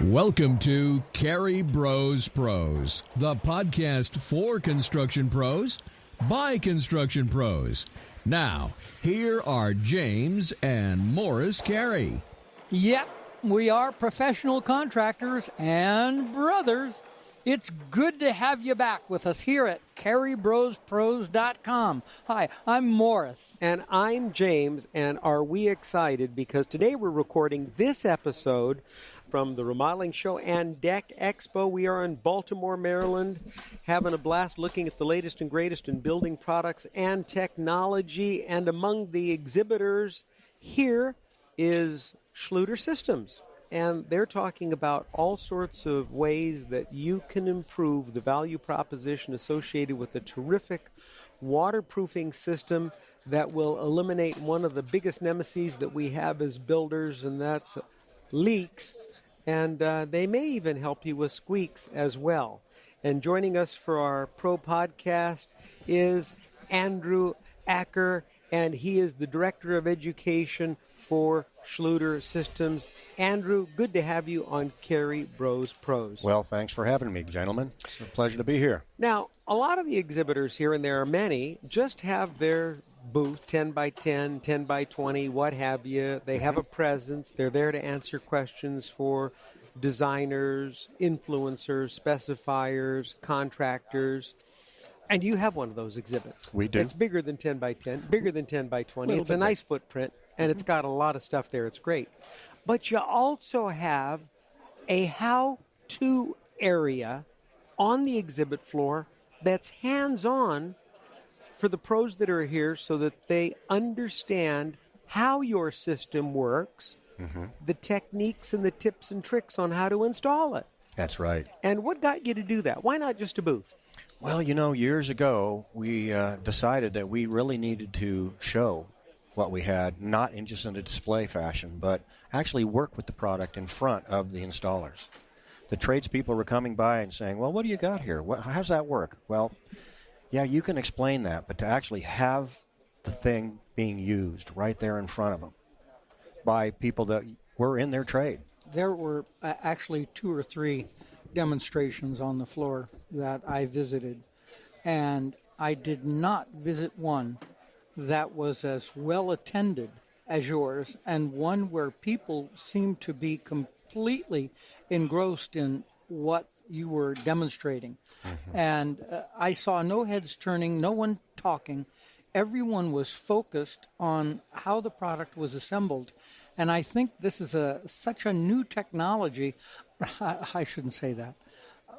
Welcome to CareyBrosPros, the podcast for construction pros by construction pros. Now, here are James and Morris Carey. Yep, we are professional contractors and brothers. It's good to have you back with us here at CareyBrosPros.com. Hi, I'm Morris. And I'm James, and are we excited because today we're recording this episode from the Remodeling Show and Deck Expo. We are in Baltimore, Maryland, having a blast looking at the latest and greatest in building products and technology. And among the exhibitors here is Schluter Systems. And they're talking about all sorts of ways that you can improve the value proposition associated with a terrific waterproofing system that will eliminate one of the biggest nemesis that we have as builders, and that's leaks. And they may even help you with squeaks as well. And joining us for our Pro Podcast is Andrew Acker, and he is the Director of Education for Schluter Systems. Andrew, good to have you on CareyBrosPros. Well, thanks for having me, gentlemen. It's a pleasure to be here. Now, a lot of the exhibitors here, and there are many, just have their booth, 10 by 10, 10 by 20, what have you. They have a presence. They're there to answer questions for designers, influencers, specifiers, contractors. And you have one of those exhibits. We do. It's bigger than 10 by 10, bigger than 10 by 20. It's a nice footprint, and it's got a lot of stuff there. It's great. But you also have a how-to area on the exhibit floor that's hands-on for the pros that are here so that they understand how your system works, the techniques and the tips and tricks on how to install it. That's right. And what got you to do that? Why not just a booth? Well, you know, years ago, we decided that we really needed to show what we had, not in just in a display fashion, but actually work with the product in front of the installers. The tradespeople were coming by and saying, well, what do you got here? How's that work? Well, yeah, you can explain that, but to actually have the thing being used right there in front of them by people that were in their trade. There were actually 2 or 3 demonstrations on the floor that I visited, and I did not visit one that was as well attended as yours, and one where people seemed to be completely engrossed in what you were demonstrating. And I saw no heads turning, no one talking. Everyone was focused on how the product was assembled. And I think this is such a new technology. I shouldn't say that.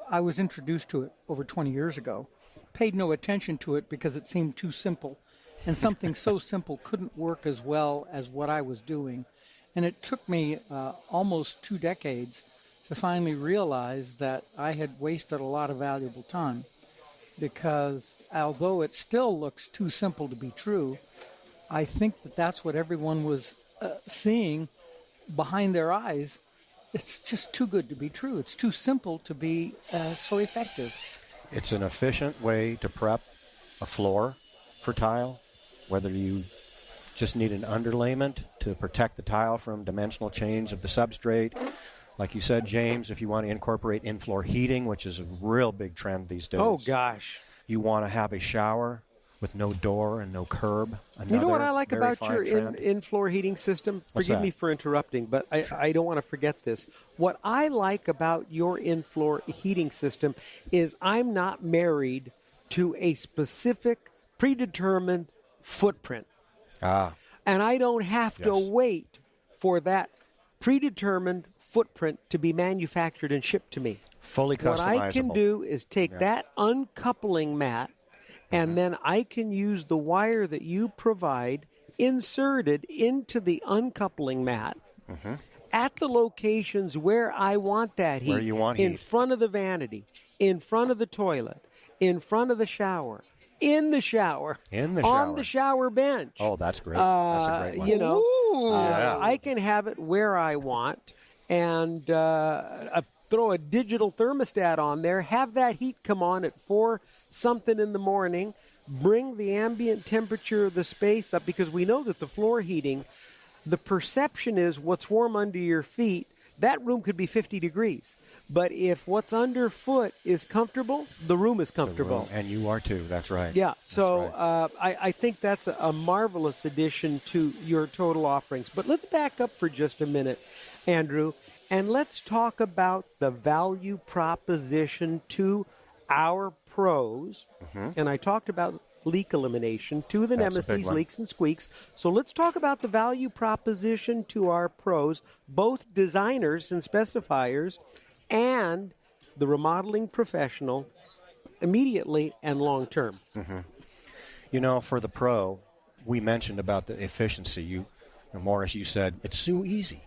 I was introduced to it over 20 years ago, paid no attention to it because it seemed too simple. And something so simple couldn't work as well as what I was doing. And it took me almost 2 decades to finally realize that I had wasted a lot of valuable time, because although it still looks too simple to be true, I think that that's what everyone was seeing behind their eyes. It's just too good to be true. It's too simple to be so effective. It's an efficient way to prep a floor for tile, whether you just need an underlayment to protect the tile from dimensional change of the substrate. Like you said, James, if you want to incorporate in-floor heating, which is a real big trend these days. Oh, gosh. You want to have a shower with no door and no curb. You know what I like about your in-floor heating system? Forgive me for interrupting, but I don't want to forget this. What I like about your in-floor heating system is I'm not married to a specific predetermined footprint. And I don't have to wait for that predetermined footprint to be manufactured and shipped to me. Fully customizable. What I can do is take that uncoupling mat, and then I can use the wire that you provide inserted into the uncoupling mat at the locations where I want that heat. Where you want in heat. front of the vanity, in front of the toilet, in front of the shower, in the shower, on the shower bench. Oh, that's great. That's a great one. You know, Yeah. I can have it where I want, and throw a digital thermostat on there, have that heat come on at 4 something in the morning, bring the ambient temperature of the space up, because we know that the floor heating, the perception is what's warm under your feet that room could be 50 degrees. But if what's underfoot is comfortable, the room is comfortable. And you are too. That's right. Yeah, so That's right. I think that's a marvelous addition to your total offerings. But let's back up for just a minute, Andrew, and let's talk about the value proposition to our pros. And I talked about leak elimination, two of the That's a big nemesis, one. leaks and squeaks. So let's talk about the value proposition to our pros, both designers and specifiers, and the remodeling professional, immediately and long term. You know, for the pro, we mentioned about the efficiency. Morris, you said it's so easy.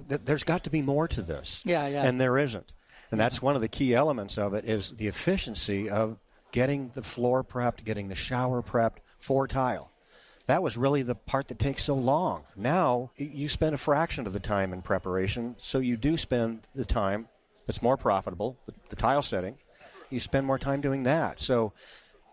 There's got to be more to this. Yeah. And there isn't. And that's one of the key elements of it is the efficiency of getting the floor prepped, getting the shower prepped for tile. That was really the part that takes so long. Now, you spend a fraction of the time in preparation, so you do spend the time that's more profitable, the tile setting. You spend more time doing that. So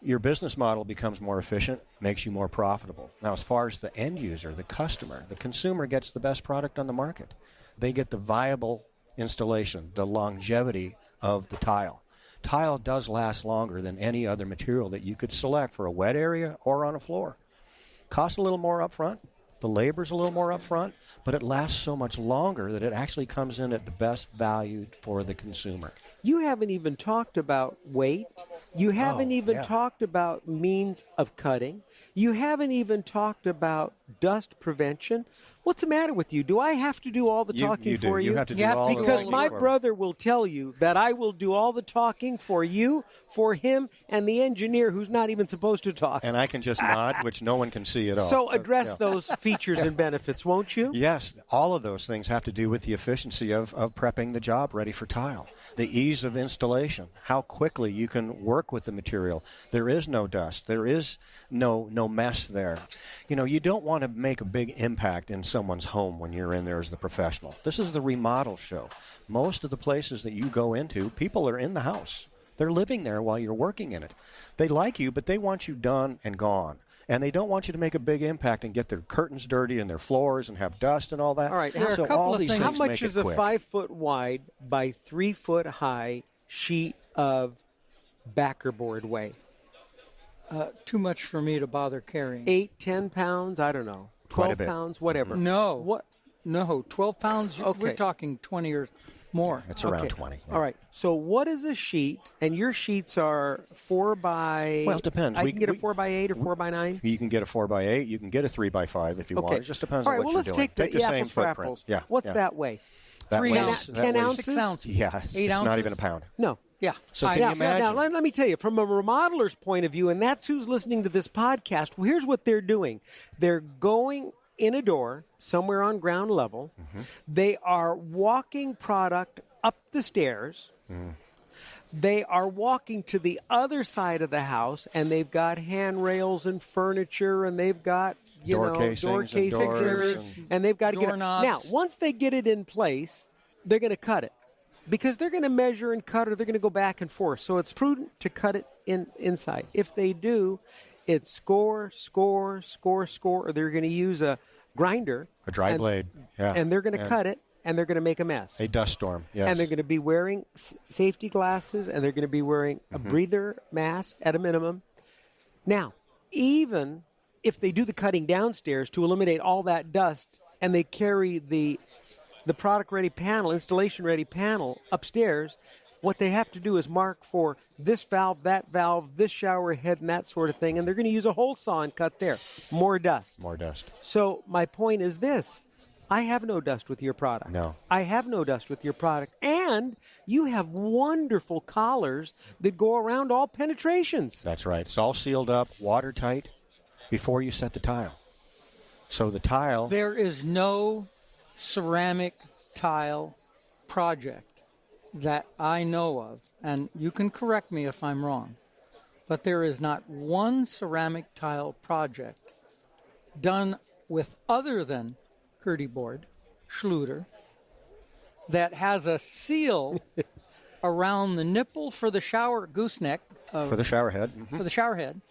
your business model becomes more efficient, makes you more profitable. Now, as far as the end user, the customer, the consumer gets the best product on the market. They get the viable installation, the longevity of the tile. Tile does last longer than any other material that you could select for a wet area or on a floor. Costs a little more up front. The labor's a little more up front, but it lasts so much longer that it actually comes in at the best value for the consumer. You haven't even talked about weight. You haven't even talked about means of cutting. You haven't even talked about dust prevention. What's the matter with you? Do I have to do all the talking for you? You have to do all the Because talking my for me. brother will tell you that I will do all the talking for you, for him, and the engineer who's not even supposed to talk. And I can just nod, which no one can see at all. So address those features and benefits, won't you? Yes, all of those things have to do with the efficiency of prepping the job ready for tile. The ease of installation, how quickly you can work with the material. There is no dust. There is no mess there. You know, you don't want to make a big impact in someone's home when you're in there as the professional. This is the remodel show. Most of the places that you go into, people are in the house. They're living there while you're working in it. They like you, but they want you done and gone. And they don't want you to make a big impact and get their curtains dirty and their floors and have dust and all that. All right, there are so a couple all of these things. How things much make is it a quick. 5 foot wide by 3 foot high sheet of backer board weigh? Too much for me to bother carrying. 8, 10 pounds? I don't know. Quite a 12 bit. pounds? Whatever. No. What? No, 12 pounds. Okay. We're talking 20 or more. It's around Okay. 20. yeah. All right. So what is a sheet? And your sheets are 4 by... Well, it depends. I We- can get a we- 4 by 8 or 4 by 9? You can get a 4x8. You can get a 3x5 if you want. Okay. It just depends All on right, what well, you're let's doing. take the same apples for footprint. apples. Yeah. What's yeah. that weigh? That 3 weighs- ounces. that 10 weighs- ounces? 6 ounces. Yeah, it's 8 not ounces? even a pound. No. Yeah. So I- can you Now, imagine? let me tell you, from a remodeler's point of view, and that's who's listening to this podcast, well, here's what they're doing. They're going in a door somewhere on ground level. Mm-hmm. They are walking product up the stairs. They are walking to the other side of the house, and they've got handrails and furniture, and they've got Door casings door and casings, doors and they've got to get it. doorknobs. Now, once they get it in place, they're going to cut it. Because they're going to measure and cut, or they're going to go back and forth. So it's prudent to cut it inside. If they do, it's score, or they're going to use a grinder. A dry blade. Yeah. And they're going to cut it, and they're going to make a mess. A dust storm. Yes. And they're going to be wearing safety glasses, and they're going to be wearing a breather mask at a minimum. Now, even if they do the cutting downstairs to eliminate all that dust, and they carry the product-ready panel, installation-ready panel upstairs, what they have to do is mark for this valve, this shower head, and that sort of thing, and they're going to use a hole saw and cut there. More dust. More dust. So my point is this. I have no dust with your product. No. I have no dust with your product. And you have wonderful collars that go around all penetrations. That's right. It's all sealed up, watertight, before you set the tile. So the tile... There is no ceramic tile project that I know of, and you can correct me if I'm wrong, but there is not one ceramic tile project done with other than CareyBroS, Schluter, that has a seal around the nipple for the shower gooseneck, for the shower head. for the shower head,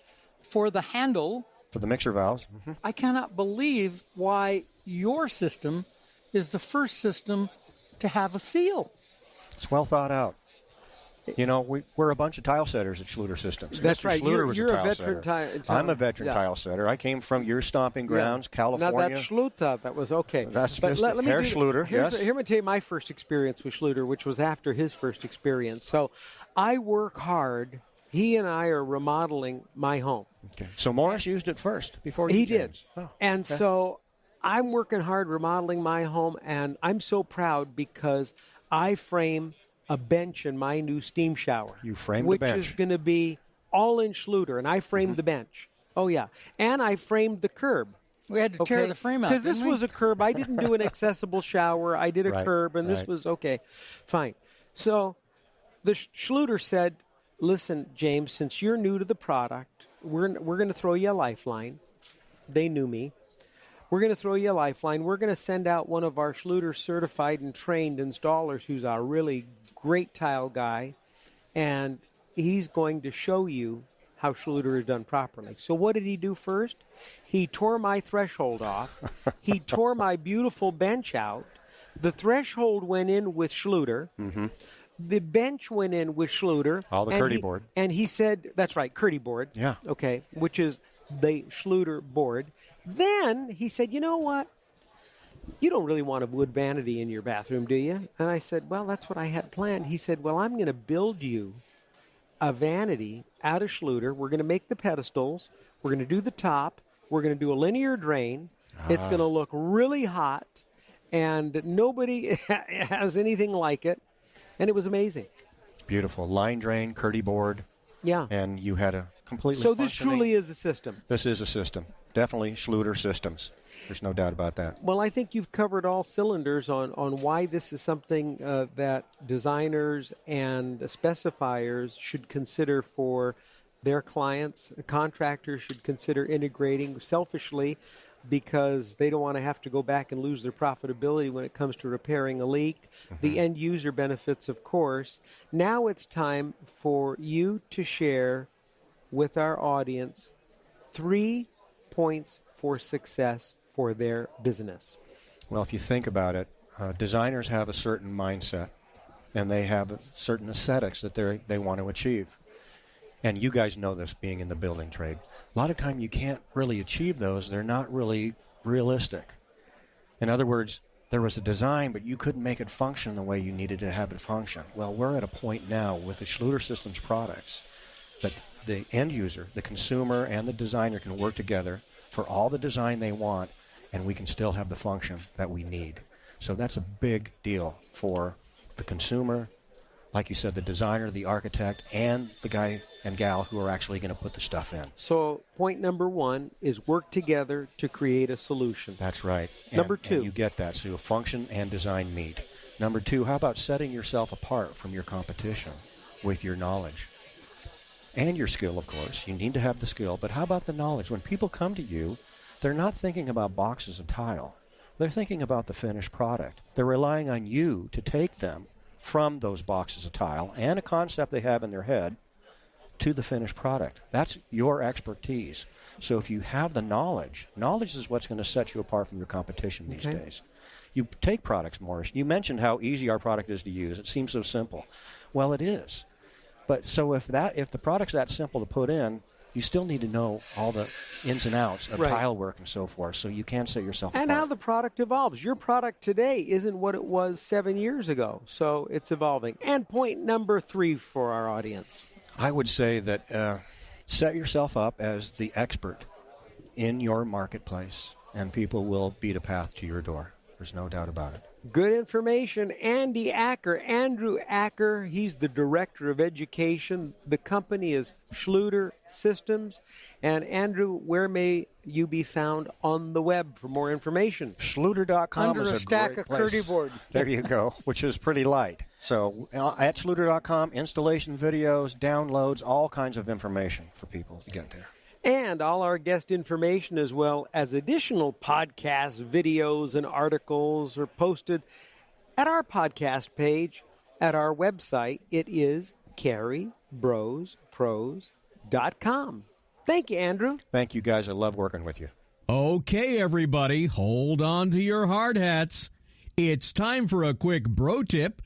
for the handle. For the mixer valves. I cannot believe why your system is the first system to have a seal. It's well thought out. You know, we're a bunch of tile setters at Schluter Systems. That's Mr. right. Schluter was You're a a tile veteran setter. I'm a veteran tile setter. I came from your stomping grounds, California. Now, that Schluter, that was okay. That's but Mr. Herr Schluter, yes. Here, let me tell you my first experience with Schluter, which was after his first experience. So I work hard. He and I are remodeling my home. Okay. So Morris used it first before he you, did. James. Oh, and so I'm working hard remodeling my home, and I'm so proud because I frame a bench in my new steam shower. You framed which the bench. is going to be all in Schluter, and I framed the bench. Oh, yeah. And I framed the curb. We had to tear the frame out. Because this was a curb. I didn't do an accessible shower. I did a Right, curb, and this was okay. Fine. So the Schluter said, listen, James, since you're new to the product, we're going to throw you a lifeline. They knew me. We're going to throw you a lifeline. We're going to send out one of our Schluter certified and trained installers who's a really great tile guy, and he's going to show you how Schluter is done properly. So what did he do first? He tore my threshold off. He tore my beautiful bench out. The threshold went in with Schluter. Mm-hmm. The bench went in with Schluter. All the Curdy board. And he said, that's right, Curdy board. Yeah. Okay, which is the Schluter board. Then he said, you know what? You don't really want a wood vanity in your bathroom, do you? And I said, well, that's what I had planned. He said, well, I'm going to build you a vanity out of Schluter. We're going to make the pedestals. We're going to do the top. We're going to do a linear drain. It's going to look really hot, and nobody has anything like it. And it was amazing. Beautiful. Line drain, Curdy board. Yeah. And you had a completely So this truly is a system. This is a system. Definitely Schluter systems. There's no doubt about that. Well, I think you've covered all cylinders on why this is something that designers and specifiers should consider for their clients. Contractors should consider integrating selfishly because they don't want to have to go back and lose their profitability when it comes to repairing a leak. Mm-hmm. The end user benefits, of course. Now it's time for you to share with our audience 3 points for success for their business. Well, if you think about it, designers have a certain mindset, and they have certain aesthetics that they want to achieve. And you guys know this, being in the building trade. A lot of time you can't really achieve those. They're not really realistic. In other words, there was a design, but you couldn't make it function the way you needed to have it function. Well, we're at a point now with the Schluter Systems products that the end user, the consumer, and the designer can work together for all the design they want, and we can still have the function that we need. So that's a big deal for the consumer, like you said, the designer, the architect, and the guy and gal who are actually going to put the stuff in. So point number 1 is work together to create a solution. That's right. Number 2. And you get that. So function and design meet. Number 2, how about setting yourself apart from your competition with your knowledge? And your skill, of course. You need to have the skill. But how about the knowledge? When people come to you, they're not thinking about boxes of tile. They're thinking about the finished product. They're relying on you to take them from those boxes of tile and a concept they have in their head to the finished product. That's your expertise. So if you have the knowledge is what's going to set you apart from your competition these days. You take products, Morris. You mentioned how easy our product is to use. It seems so simple. Well, it is. But so if the product's that simple to put in, you still need to know all the ins and outs of tile work and so forth, so you can set yourself apart. And how the product evolves. Your product today isn't what it was 7 years ago, so it's evolving. And point number 3 for our audience. I would say that set yourself up as the expert in your marketplace, and people will beat a path to your door. There's no doubt about it. Good information. Andy Acker, Andrew Acker, he's the Director of Education. The company is Schluter Systems. And Andrew, where may you be found on the web for more information? Schluter.com Under is a stack great of place. Curdy board. There you go, which is pretty light. So at Schluter.com, installation videos, downloads, all kinds of information for people to get there. And all our guest information, as well as additional podcasts, videos, and articles, are posted at our podcast page at our website. It is CareyBrosPros.com. Thank you, Andrew. Thank you, guys. I love working with you. Okay, everybody, hold on to your hard hats. It's time for a quick bro tip